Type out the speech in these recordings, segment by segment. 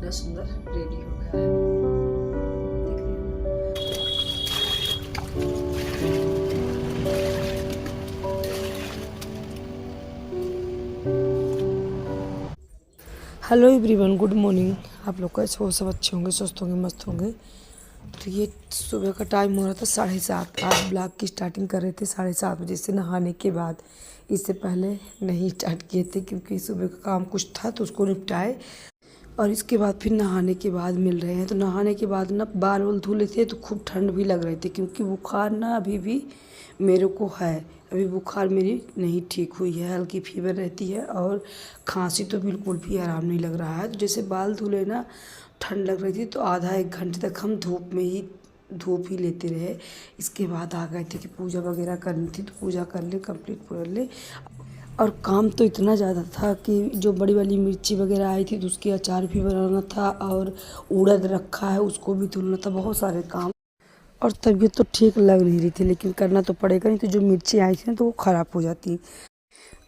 कितना सुंदर रेडी हो गया है। देख रहे हैं। Hello everyone, good morning. आप लोग कैसे हो? सब अच्छे होंगे, स्वस्थ होंगे, मस्त होंगे। तो ये सुबह का टाइम हो रहा था 7:30। आज ब्लॉग की स्टार्टिंग कर रहे थे 7:30 बजे से, नहाने के बाद। इससे पहले नहीं स्टार्ट किए थे क्योंकि सुबह का काम कुछ था तो उसको निपटाए, और इसके बाद फिर नहाने के बाद मिल रहे हैं। तो नहाने के बाद ना बाल वाल धो लेते हैं तो खूब ठंड भी लग रही थी क्योंकि बुखार ना अभी भी मेरे को है। अभी बुखार मेरी नहीं ठीक हुई है, हल्की फीवर रहती है और खांसी तो बिल्कुल भी आराम नहीं लग रहा है। तो जैसे बाल धुले ना, ठंड लग रही थी तो आधा एक घंटे तक हम धूप ही लेते रहे। इसके बाद आ गए थे कि पूजा वगैरह करनी थी तो पूजा कर ले, कंप्लीट कर ले। और काम तो इतना ज़्यादा था कि जो बड़ी वाली मिर्ची वगैरह आई थी तो उसकी अचार भी बनाना था, और उड़द रखा है उसको भी धुलना था, बहुत सारे काम। और तबीयत तो ठीक लग नहीं रही थी लेकिन करना तो पड़ेगा, नहीं तो जो मिर्ची आई थी ना तो वो ख़राब हो जाती।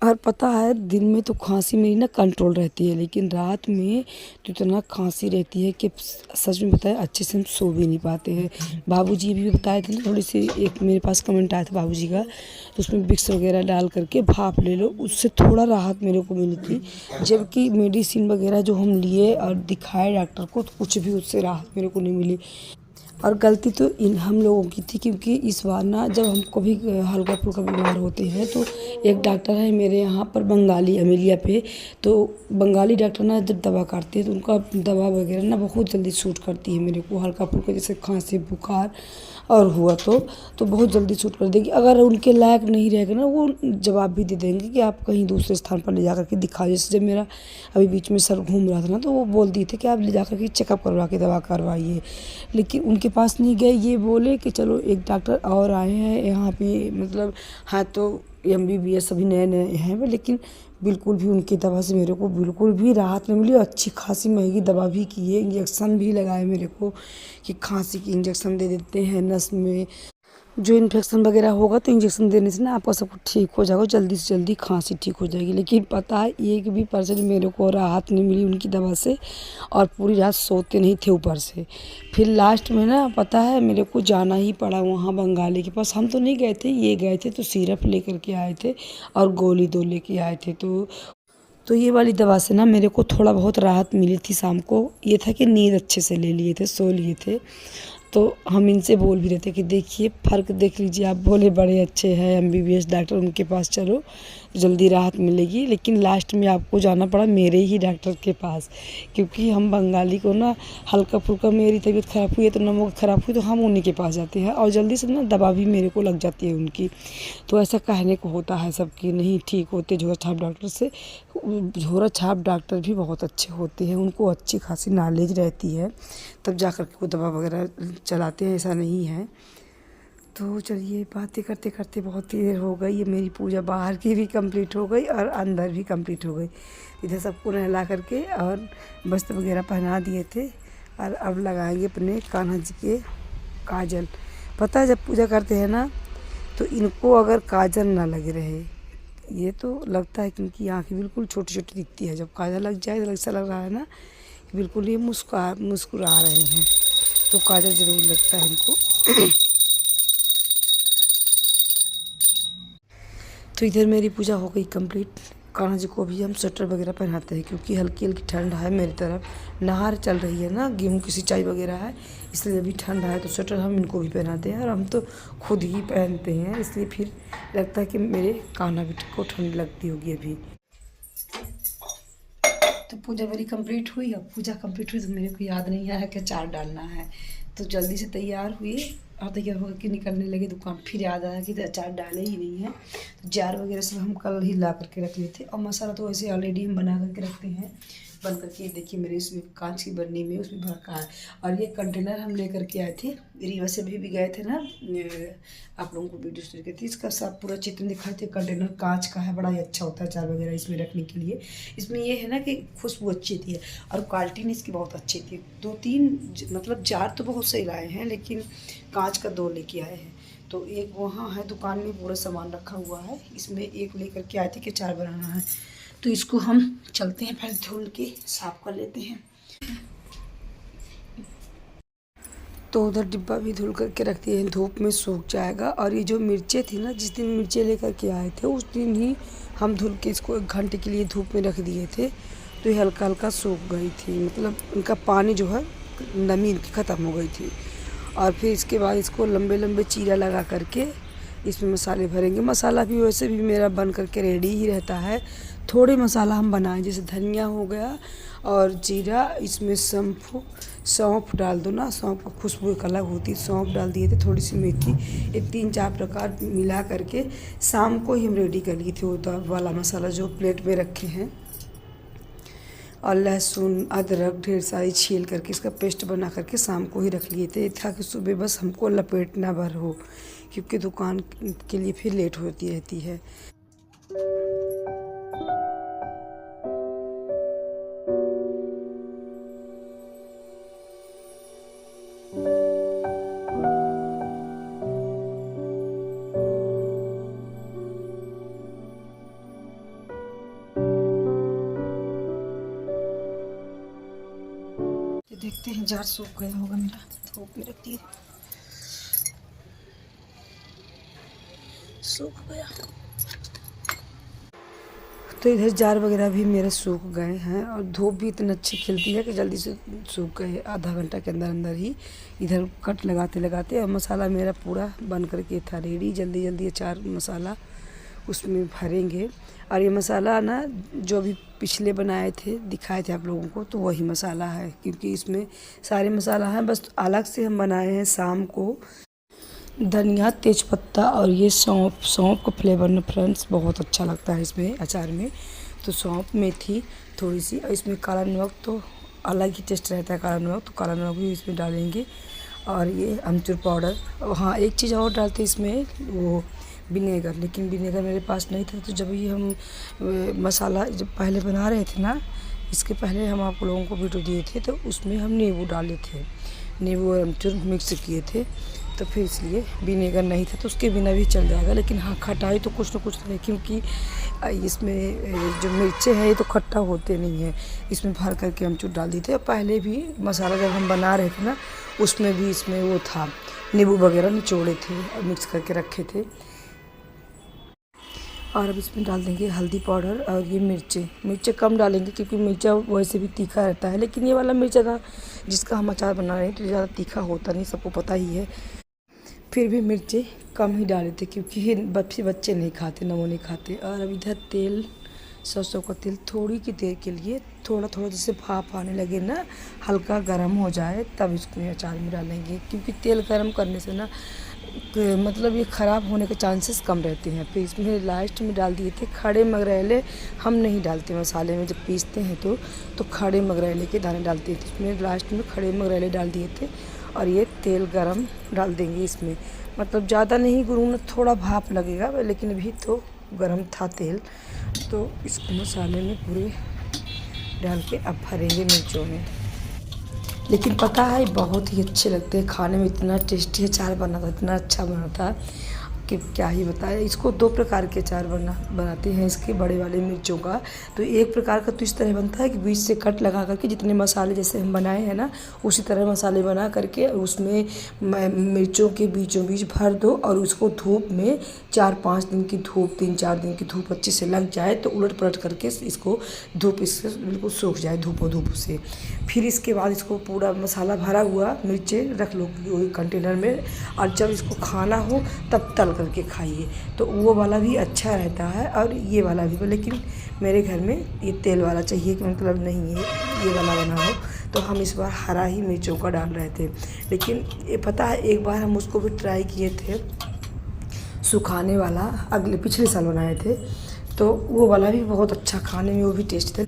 और पता है दिन में तो खांसी मेरी ना कंट्रोल रहती है, लेकिन रात में तो इतना खांसी रहती है कि सच में बताए अच्छे से हम सो भी नहीं पाते हैं। बाबूजी भी बताए थे ना, थोड़ी सी एक मेरे पास कमेंट आया था बाबूजी का, तो उसमें विक्स वगैरह डाल करके भाप ले लो, उससे थोड़ा राहत मेरे को मिली थी। जबकि मेडिसिन वगैरह जो हम लिए और दिखाए डॉक्टर को तो कुछ भी उससे राहत मेरे को नहीं मिली। और गलती तो इन हम लोगों की थी क्योंकि इस बार ना जब हम कभी हल्का फुल्का बीमार होते हैं तो एक डॉक्टर है मेरे यहाँ पर बंगाली अमेलिया पे, तो बंगाली डॉक्टर ना जब दवा करते हैं तो उनका दवा वगैरह ना बहुत जल्दी सूट करती है मेरे को। हल्का फुल्का जैसे खांसी बुखार और हुआ तो बहुत जल्दी सूट कर देगी। अगर उनके लायक नहीं रहेगा ना वो जवाब भी दे देंगे कि आप कहीं दूसरे स्थान पर ले जा कर के दिखाओ। जैसे जब मेरा अभी बीच में सर घूम रहा था ना तो वो बोल दिए थे कि आप ले जा कर के चेकअप करवा के दवा करवाइए, लेकिन उनके पास नहीं गए। ये बोले कि चलो एक डॉक्टर और आए हैं यहाँ पे, मतलब हाँ तो MBBS अभी नए नए हैं, लेकिन बिल्कुल भी उनकी दवा से मेरे को बिल्कुल भी राहत नहीं मिली। अच्छी खासी महंगी दवा भी की है, इंजेक्शन भी लगाए मेरे को कि खांसी की इंजेक्शन दे देते हैं नस में, जो इन्फेक्शन वगैरह होगा तो इंजेक्शन देने से ना आपका सब कुछ ठीक हो जाएगा, जल्दी से जल्दी खांसी ठीक हो जाएगी। लेकिन पता है एक भी परसेंट मेरे को राहत नहीं मिली उनकी दवा से, और पूरी रात सोते नहीं थे ऊपर से। फिर लास्ट में ना पता है मेरे को जाना ही पड़ा वहाँ बंगाली के पास। हम तो नहीं गए थे, ये गए थे तो सिरप लेकर के आए थे और गोली 2 लेके आए थे। तो ये वाली दवा से ना मेरे को थोड़ा बहुत राहत मिली थी। शाम को ये था कि नींद अच्छे से ले लिए थे, सो लिए थे। तो हम इनसे बोल भी रहे थे कि देखिए फ़र्क देख लीजिए। आप बोले बड़े अच्छे हैं MBBS डॉक्टर, उनके पास चलो जल्दी राहत मिलेगी। लेकिन लास्ट में आपको जाना पड़ा मेरे ही डॉक्टर के पास, क्योंकि हम बंगाली को ना हल्का फुल्का मेरी तबीयत ख़राब हुई है तो नमक ख़राब हुई तो हम उन्हीं के पास जाते हैं, और जल्दी से ना दवा भी मेरे को लग जाती है उनकी। तो ऐसा कहने को होता है सबकी, नहीं ठीक होते झोरा छाप डॉक्टर से। झोरा छाप डॉक्टर भी बहुत अच्छे होते हैं, उनको अच्छी खासी नॉलेज रहती है, तब जा कर के वो दवा वगैरह चलाते हैं, ऐसा नहीं है। तो चलिए बातें करते करते बहुत देर हो गई। ये मेरी पूजा बाहर की भी कंप्लीट हो गई और अंदर भी कंप्लीट हो गई। इधर सबको नहला करके और वस्त्र वगैरह पहना दिए थे, और अब लगाएंगे अपने कान्हा जी के काजल। पता है जब पूजा करते हैं ना तो इनको अगर काजल ना लगे रहे, ये तो लगता है क्योंकि आँखें बिल्कुल छोटी छोटी दिखती है, जब काजल लग जाए तो ऐसा लग रहा है ना कि बिल्कुल ये मुस्कुरा रहे हैं। तो काजल ज़रूर लगता है इनको। तो इधर मेरी पूजा हो गई कंप्लीट। कान्हा जी को भी हम स्वेटर वगैरह पहनाते हैं क्योंकि हल्की हल्की ठंड है मेरी तरफ। नहर चल रही है ना, गेहूँ की सिंचाई वगैरह है, इसलिए अभी ठंड है तो स्वेटर हम इनको भी पहनाते हैं, और हम तो खुद ही पहनते हैं, इसलिए फिर लगता है कि मेरे कान्हा भी को ठंड लगती होगी अभी। तो पूजा मेरी कंप्लीट हुई। अब पूजा कंप्लीट हुई तो मेरे को याद नहीं आया कि अचार डालना है, तो जल्दी से तैयार हुई और तैयार होकर के निकलने लगे दुकान। फिर याद आया कि अचार डाले ही नहीं है, तो जार वगैरह सब हम कल ही ला करके रख लिए थे, और मसाला तो वैसे ऑलरेडी हम बना करके रखते हैं। बन करके देखिए मेरे इसमें कांच की बर्नी में उसमें भर का है। और ये कंटेनर हम लेकर के आए थे, रीवा से भी गए थे ना, आप लोगों को वीडियो शेयर करती, इसका सब पूरा चित्र दिखाए थे। कंटेनर कांच का है, बड़ा ही अच्छा होता है अचार वगैरह इसमें रखने के लिए। इसमें ये है ना कि खुशबू अच्छी थी और क्वालिटी इसकी बहुत अच्छी थी। 2-3 मतलब जार तो बहुत सही लाए हैं, लेकिन कांच का 2 लेके आए हैं। तो एक वहाँ है दुकान में पूरा सामान रखा हुआ है, इसमें एक लेकर के आए थे कि अचार बनाना है। तो इसको हम चलते हैं, पहले धुल के साफ कर लेते हैं। तो उधर डिब्बा भी धुल करके रख दिए हैं, धूप में सूख जाएगा। और ये जो मिर्चें थी ना, जिस दिन मिर्चें लेकर के आए थे उस दिन ही हम धुल के इसको 1 घंटे के लिए धूप में रख दिए थे, तो ये हल्का हल्का सूख गई थी, मतलब इनका पानी जो है नमी इनकी ख़त्म हो गई थी। और फिर इसके बाद इसको लंबे लंबे चीरा लगा करके इसमें मसाले भरेंगे। मसाला भी वैसे भी मेरा बन करके रेडी ही रहता है। थोड़े मसाला हम बनाएं, जैसे धनिया हो गया और जीरा, इसमें सौंफ डाल दो ना, सौंफ की खुशबू एक अलग होती है, सौंफ डाल दिए थे, थोड़ी सी मेथी, ये 3-4 प्रकार मिला करके शाम को ही हम रेडी कर लिए थे वो वाला मसाला जो प्लेट में रखे हैं। और लहसुन अदरक ढेर सारी छील करके इसका पेस्ट बना करके शाम को ही रख लिए थे, ताकि सुबह बस हमको लपेटना भर हो, क्योंकि दुकान के लिए फिर लेट होती रहती है। देखते हैं जार सूख गया होगा मेरा, धूप में रख दिए, सूख गया। तो इधर जार वगैरह भी मेरे सूख गए हैं और धूप भी इतनी अच्छी खिलती है कि जल्दी से सूख गए, आधा घंटा के अंदर अंदर ही। इधर कट लगाते लगाते और मसाला मेरा पूरा बन करके था रेडी। जल्दी जल्दी अचार मसाला उसमें भरेंगे। और ये मसाला ना जो भी पिछले बनाए थे, दिखाए थे आप लोगों को, तो वही मसाला है, क्योंकि इसमें सारे मसाला हैं, बस अलग से हम बनाए हैं शाम को। धनिया, तेज़पत्ता और ये सौंफ का फ्लेवर ना फ्रेंड्स बहुत अच्छा लगता है इसमें अचार में। तो सौंफ, मेथी थोड़ी सी, और इसमें काला नमक, तो अलग ही टेस्ट रहता है काला नमक, तो काला नमक भी इसमें डालेंगे। और ये अमचूर पाउडर, हाँ एक चीज़ और डालते इसमें, वो विनेगर, लेकिन विनेगर मेरे पास नहीं था। तो जब ये हम मसाला जब पहले बना रहे थे ना, इसके पहले हम आप लोगों को वीडियो दिए थे, तो उसमें हम नींबू डाले थे, नींबू और अमचूर मिक्स किए थे, तो फिर इसलिए विनेगर नहीं था, तो उसके बिना भी चल जाएगा। लेकिन हाँ खटाई तो कुछ ना कुछ नहीं, क्योंकि इसमें जो मिर्चे हैं ये तो खट्टा होते नहीं है, इसमें भर करके अमचूर डाल दी थे। और पहले भी मसाला जब हम बना रहे थे ना, उसमें भी इसमें वो था, नींबू वगैरह निचोड़े थे और मिक्स करके रखे थे। और अब इसमें डाल देंगे हल्दी पाउडर और ये मिर्चें कम डालेंगे, क्योंकि मिर्चा वैसे भी तीखा रहता है। लेकिन ये वाला मिर्चा था जिसका हम अचार बना रहे हैं, तो ज़्यादा तीखा होता नहीं, सबको पता ही है। फिर भी मिर्चें कम ही डाले थे, क्योंकि बच्चे नहीं खाते, ना वो नहीं खाते। और अब इधर तेल, सरसों का तेल थोड़ी की देर के लिए थोड़ा थोड़ा जैसे भाप आने लगे ना, हल्का गर्म हो जाए, तब इसको अचार में डालेंगे। क्योंकि तेल गर्म करने से ना मतलब ये ख़राब होने के चांसेस कम रहते हैं। फिर इसमें लास्ट में डाल दिए थे खड़े मगरेले, हम नहीं डालते मसाले में, जब पीसते हैं तो खड़े मगरेले के दाने डालते थे, इसमें लास्ट में खड़े मगरेले डाल दिए थे। और ये तेल गरम डाल देंगे इसमें, मतलब ज़्यादा नहीं गुनगुना, थोड़ा भाप लगेगा, लेकिन अभी तो गरम था तेल। तो इसको मसाले में पूरे डाल के अब भरेंगे मिर्चों में। लेकिन पता है बहुत ही अच्छे लगते हैं खाने में, इतना टेस्टी अचार बना था, इतना अच्छा बना था कि क्या ही बताएं। इसको 2 प्रकार के अचार बनाते हैं इसके, बड़े वाले मिर्चों का। तो एक प्रकार का तो इस तरह बनता है कि बीच से कट लगा करके, जितने मसाले जैसे हम बनाए हैं ना, उसी तरह मसाले बना करके उसमें मिर्चों के बीचों बीच भर दो, और उसको धूप में 4-5 दिन की धूप, 3-4 दिन की धूप अच्छे से लग जाए, तो उलट पलट करके इसको धूप इससे बिल्कुल सूख जाए धूप से। फिर इसके बाद इसको पूरा मसाला भरा हुआ मिर्चें रख लो वही कंटेनर में, और जब इसको खाना हो तब तल करके खाइए, तो वो वाला भी अच्छा रहता है और ये वाला भी। लेकिन मेरे घर में ये तेल वाला चाहिए, कि मतलब नहीं है ये वाला बना हो, तो हम इस बार हरा ही मिर्चों का डाल रहे थे। लेकिन ये पता है एक बार हम उसको भी ट्राई किए थे, सुखाने वाला, पिछले साल बनाए थे, तो वो वाला भी बहुत अच्छा, खाने में वो भी टेस्ट था।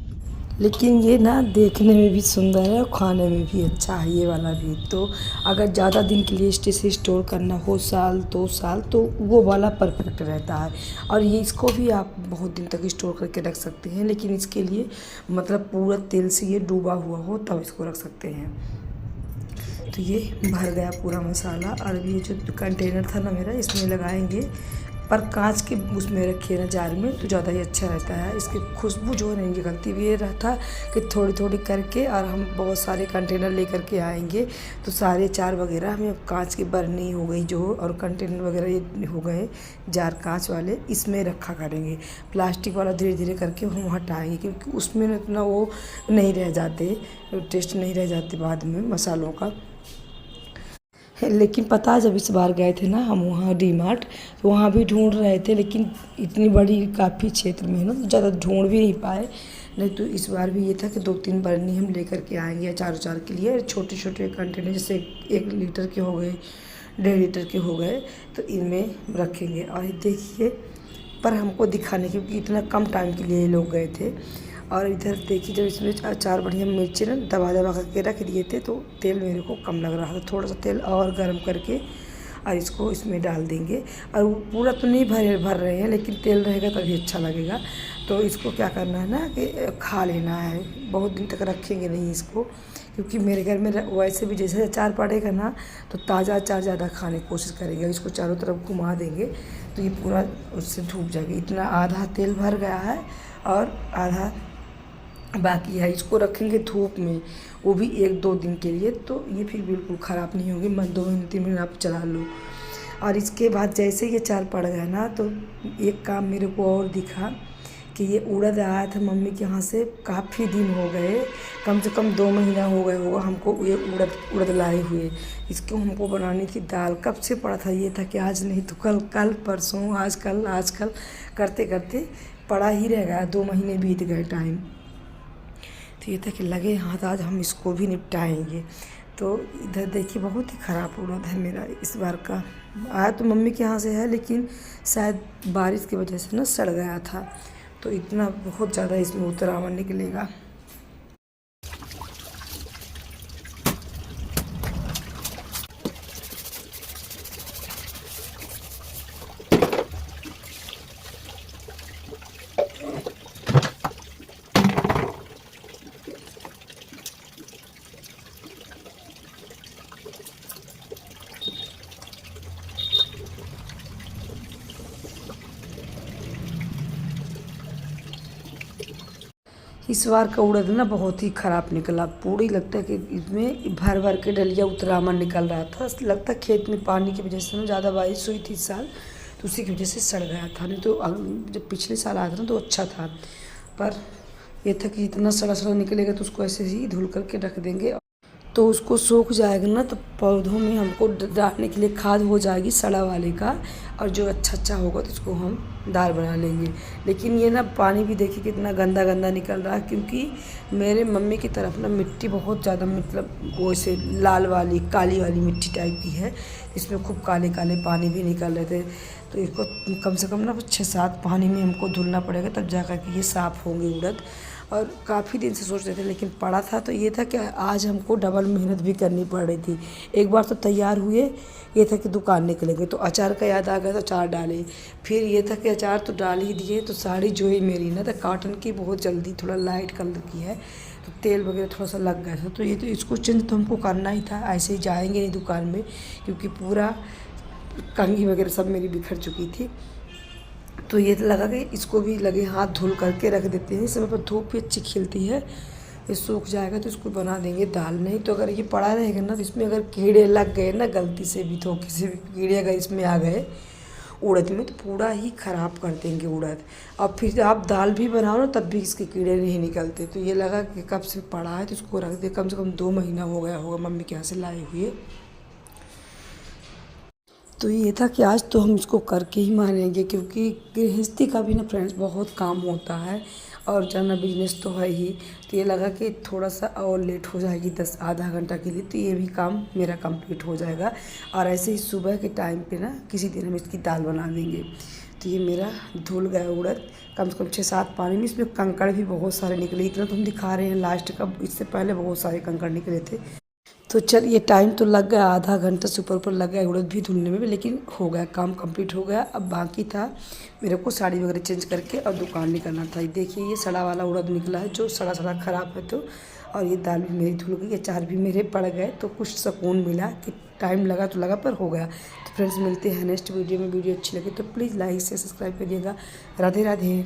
लेकिन ये ना देखने में भी सुंदर है और खाने में भी अच्छा है ये वाला भी। तो अगर ज़्यादा दिन के लिए से स्टोर करना हो, 1-2 साल, तो वो वाला परफेक्ट रहता है। और ये इसको भी आप बहुत दिन तक स्टोर करके रख सकते हैं, लेकिन इसके लिए मतलब पूरा तेल से ये डूबा हुआ हो तब इसको रख सकते हैं। तो ये भर गया पूरा मसाला, और ये जो कंटेनर था ना मेरा, इसमें लगाएंगे पर कांच के उसमें रखिए ना जार में तो ज़्यादा ही अच्छा रहता है। इसकी खुशबू जो है नहीं निकलती। भी ये रहता कि थोड़ी थोड़ी करके और हम बहुत सारे कंटेनर लेकर के आएंगे तो सारे अचार वगैरह हमें कांच की बरनी हो गई जो और कंटेनर वगैरह ये हो गए जार कांच वाले, इसमें रखा करेंगे। प्लास्टिक वाला धीरे धीरे करके हम हटाएंगे क्योंकि उसमें इतना वो नहीं रह जाते, टेस्ट नहीं रह जाते बाद में मसालों का। लेकिन पता है जब इस बार गए थे ना हम वहाँ डी मार्ट, तो वहाँ भी ढूंढ रहे थे लेकिन इतनी बड़ी काफ़ी क्षेत्र में है ना तो ज़्यादा ढूंढ भी नहीं पाए। नहीं तो इस बार भी ये था कि 2-3 बरनी हम लेकर के आएंगे अचार उचार के लिए। छोटे छोटे कंटेनर जैसे 1 लीटर के हो गए, 1.5 लीटर के हो गए, तो इनमें रखेंगे। और देखिए पर हमको दिखाने क्योंकि इतना कम टाइम के लिए ये लोग गए थे। और इधर देखिए जब इसमें अचार बढ़िया मिर्ची ना दबा दबा करके रख दिए थे तो तेल मेरे को कम लग रहा था। थोड़ा सा तेल और गर्म करके और इसको इसमें डाल देंगे। और वो पूरा तो नहीं भर रहे हैं लेकिन तेल रहेगा तभी अच्छा लगेगा। तो इसको क्या करना है ना कि खा लेना है, बहुत दिन तक रखेंगे नहीं इसको क्योंकि मेरे घर में वैसे भी जैसे अचार पड़ेगा ना तो ताज़ा अचार ज़्यादा खाने की कोशिश करेंगे। इसको चारों तरफ घुमा देंगे तो ये पूरा उससे धूप जाएगी। इतना आधा तेल भर गया है और आधा बाकी है। इसको रखेंगे धूप में वो भी 1-2 दिन के लिए तो ये फिर बिल्कुल ख़राब नहीं होगी। 2 महीने 3 महीने आप चला लो। और इसके बाद जैसे ये अचार पड़ गया ना तो एक काम मेरे को और दिखा कि ये उड़द आया था मम्मी के यहाँ से, काफ़ी दिन हो गए, कम से कम 2 महीना हो गए होगा हमको ये उड़द लाए हुए। इसको हमको बनानी थी दाल, कब से पड़ा था ये था कि आज नहीं तो कल, कल परसों, आज कल करते करते पड़ा ही रह गया। 2 महीने बीत गए टाइम। तो ये था कि लगे हाथ आज हम इसको भी निपटाएंगे। तो इधर देखिए बहुत ही ख़राब उड़द है मेरा इस बार का। आया तो मम्मी के यहाँ से है लेकिन शायद बारिश की वजह से ना सड़ गया था तो इतना बहुत ज़्यादा इसमें उतरावा निकलेगा। इस बार का उड़द ना बहुत ही ख़राब निकला। पूरी लगता है कि इसमें भर भर के डलिया उतरामन निकल रहा था। लगता है खेत में पानी की वजह से ना ज़्यादा बारिश हुई थी इस साल तो उसी की वजह से सड़ गया था। नहीं तो जब पिछले साल आया था ना तो अच्छा था। पर ये था कि इतना सड़ा सड़ा निकलेगा तो उसको ऐसे ही धुल करके रख देंगे तो उसको सूख जाएगा ना तो पौधों में हमको डालने के लिए खाद हो जाएगी सड़ा वाले का। और जो अच्छा होगा तो उसको हम दाल बना लेंगे। लेकिन ये ना पानी भी देखिए कितना गंदा गंदा निकल रहा है क्योंकि मेरे मम्मी की तरफ ना मिट्टी बहुत ज़्यादा मतलब वैसे लाल वाली काली वाली मिट्टी टाइप की है। इसमें खूब काले काले पानी भी निकल रहे थे तो इसको कम से कम ना 6-7 पानी में हमको धुलना पड़ेगा तब जा कर के ये साफ़ होंगे उड़द। और काफ़ी दिन से सोच रहे थे लेकिन पड़ा था तो ये था कि आज हमको डबल मेहनत भी करनी पड़ रही थी। एक बार तो तैयार हुए, ये था कि दुकान निकलेंगे तो अचार का याद आ गया तो अचार डाले। फिर ये था कि अचार तो डाल ही दिए तो साड़ी जो है मेरी ना तो कॉटन की बहुत जल्दी थोड़ा लाइट कलर की है तो तेल वगैरह थोड़ा सा लग गया था तो ये तो इसको चेंज तो हमको करना ही था। ऐसे ही जाएंगे नहीं दुकान में क्योंकि पूरा कंघी वगैरह सब मेरी बिखर चुकी थी। तो ये लगा कि इसको भी लगे हाथ धुल करके रख देते हैं। इस समय पर धूप भी अच्छी खिलती है, ये सूख जाएगा तो इसको बना देंगे दाल। नहीं तो अगर ये पड़ा रहेगा ना तो इसमें अगर कीड़े लग गए ना गलती से भी तो किसी भी कीड़े अगर इसमें आ गए उड़द में तो पूरा ही ख़राब कर देंगे उड़द। और फिर आप दाल भी बनाओ ना तब भी इसके कीड़े नहीं निकलते। तो ये लगा कि कब से पड़ा है तो इसको रख दे। कम से कम 2 महीना हो गया होगा मम्मी के यहाँ से लाए हुए। तो ये था कि आज तो हम इसको करके ही मानेंगे क्योंकि गृहस्थी का भी ना फ्रेंड्स बहुत काम होता है और जाना बिजनेस तो है ही। तो ये लगा कि थोड़ा सा और लेट हो जाएगी 10-आधा घंटा के लिए तो ये भी काम मेरा कंप्लीट हो जाएगा। और ऐसे ही सुबह के टाइम पे ना किसी दिन हम इसकी दाल बना देंगे। तो ये मेरा धुल गया उड़द कम से कम 6-7 पानी में। इसमें कंकड़ भी बहुत सारे निकले, इतना तो हम दिखा रहे हैं लास्ट का, इससे पहले बहुत सारे कंकड़ निकले थे। तो चल ये टाइम तो लग गया, आधा घंटा से ऊपर लग गया उड़द भी धुलने में भी, लेकिन हो गया काम कंप्लीट हो गया। अब बाकी था मेरे को साड़ी वगैरह चेंज करके और दुकान निकलना था। देखिए ये सड़ा वाला उड़द निकला है जो सड़ा ख़राब है तो और ये दाल भी मेरी धुल गई, अचार भी मेरे पड़ गए, तो कुछ सुकून मिला कि टाइम लगा तो लगा पर हो गया। तो फ्रेंड्स मिलते हैं नेक्स्ट वीडियो में। वीडियो अच्छी लगी तो प्लीज़ लाइक से सब्सक्राइब करिएगा। राधे राधे।